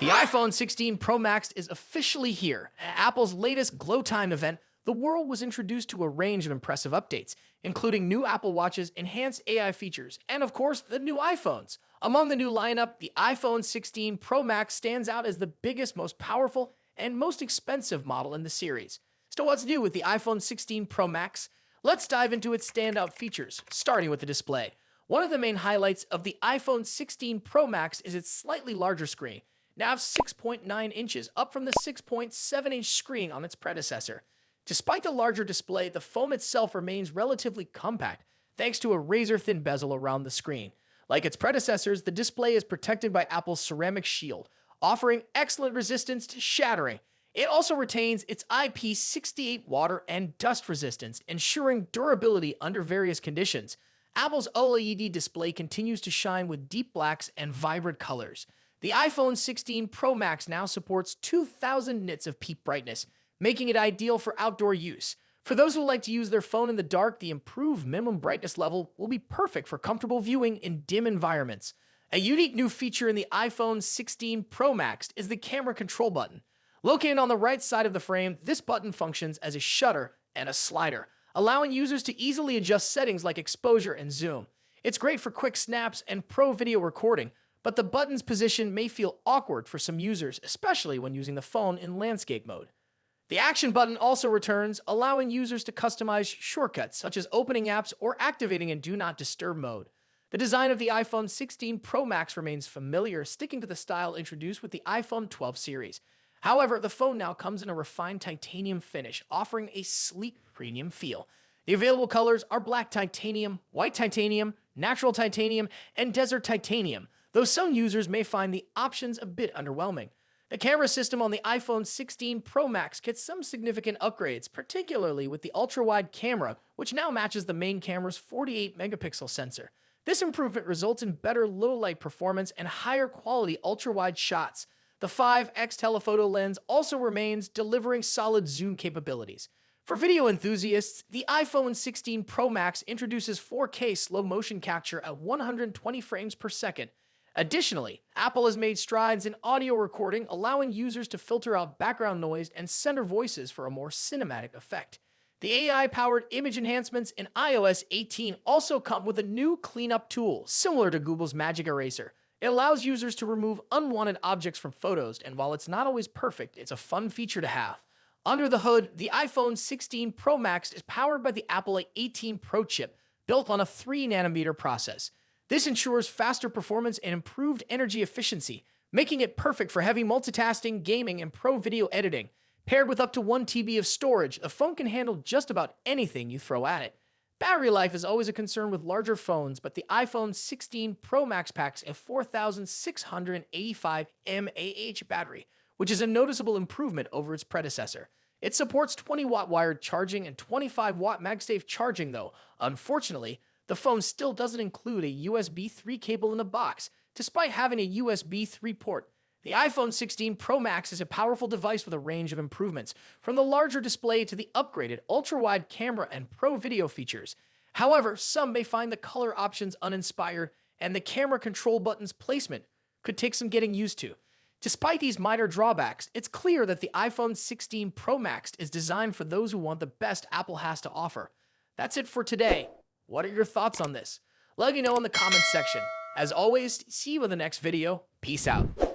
The iPhone 16 Pro Max is officially here. At Apple's latest Glowtime event, the world was introduced to a range of impressive updates, including new Apple Watches, enhanced AI features, and of course, the new iPhones. Among the new lineup, the iPhone 16 Pro Max stands out as the biggest, most powerful, and most expensive model in the series. So what's new with the iPhone 16 Pro Max? Let's dive into its standout features, starting with the display. One of the main highlights of the iPhone 16 Pro Max is its slightly larger screen, now 6.9 inches, up from the 6.7-inch screen on its predecessor. Despite the larger display, the phone itself remains relatively compact, thanks to a razor-thin bezel around the screen. Like its predecessors, the display is protected by Apple's ceramic shield, offering excellent resistance to shattering. It also retains its IP68 water and dust resistance, ensuring durability under various conditions. Apple's OLED display continues to shine with deep blacks and vibrant colors. The iPhone 16 Pro Max now supports 2,000 nits of peak brightness, making it ideal for outdoor use. For those who like to use their phone in the dark, the improved minimum brightness level will be perfect for comfortable viewing in dim environments. A unique new feature in the iPhone 16 Pro Max is the camera control button. Located on the right side of the frame, this button functions as a shutter and a slider, allowing users to easily adjust settings like exposure and zoom. It's great for quick snaps and pro video recording, but the button's position may feel awkward for some users, especially when using the phone in landscape mode. The action button also returns, allowing users to customize shortcuts such as opening apps or activating in Do Not Disturb mode. The design of the iPhone 16 Pro Max remains familiar, sticking to the style introduced with the iPhone 12 series. However, the phone now comes in a refined titanium finish, offering a sleek premium feel. The available colors are black titanium, white titanium, natural titanium, and desert titanium, though some users may find the options a bit underwhelming. The camera system on the iPhone 16 Pro Max gets some significant upgrades, particularly with the ultra-wide camera, which now matches the main camera's 48-megapixel sensor. This improvement results in better low-light performance and higher quality ultra-wide shots. The 5x telephoto lens also remains, delivering solid zoom capabilities. For video enthusiasts, the iPhone 16 Pro Max introduces 4K slow-motion capture at 120 frames per second. Additionally, Apple has made strides in audio recording, allowing users to filter out background noise and center voices for a more cinematic effect. The AI-powered image enhancements in iOS 18 also come with a new cleanup tool, similar to Google's Magic Eraser. It allows users to remove unwanted objects from photos, and while it's not always perfect, it's a fun feature to have. Under the hood, the iPhone 16 Pro Max is powered by the Apple A18 Pro chip, built on a 3nm process. This ensures faster performance and improved energy efficiency, making it perfect for heavy multitasking, gaming, and pro video editing. Paired with up to 1 TB of storage, the phone can handle just about anything you throw at it. Battery life is always a concern with larger phones, but the iPhone 16 Pro Max packs a 4,685 mAh battery, which is a noticeable improvement over its predecessor. It supports 20-watt wired charging and 25-watt MagSafe charging, though. Unfortunately, the phone still doesn't include a USB 3 cable in the box, despite having a USB 3 port. The iPhone 16 Pro Max is a powerful device with a range of improvements, from the larger display to the upgraded ultra-wide camera and pro video features. However, some may find the color options uninspired, and the camera control button's placement could take some getting used to. Despite these minor drawbacks, it's clear that the iPhone 16 Pro Max is designed for those who want the best Apple has to offer. That's it for today. What are your thoughts on this? Let me know in the comments section. As always, see you in the next video. Peace out.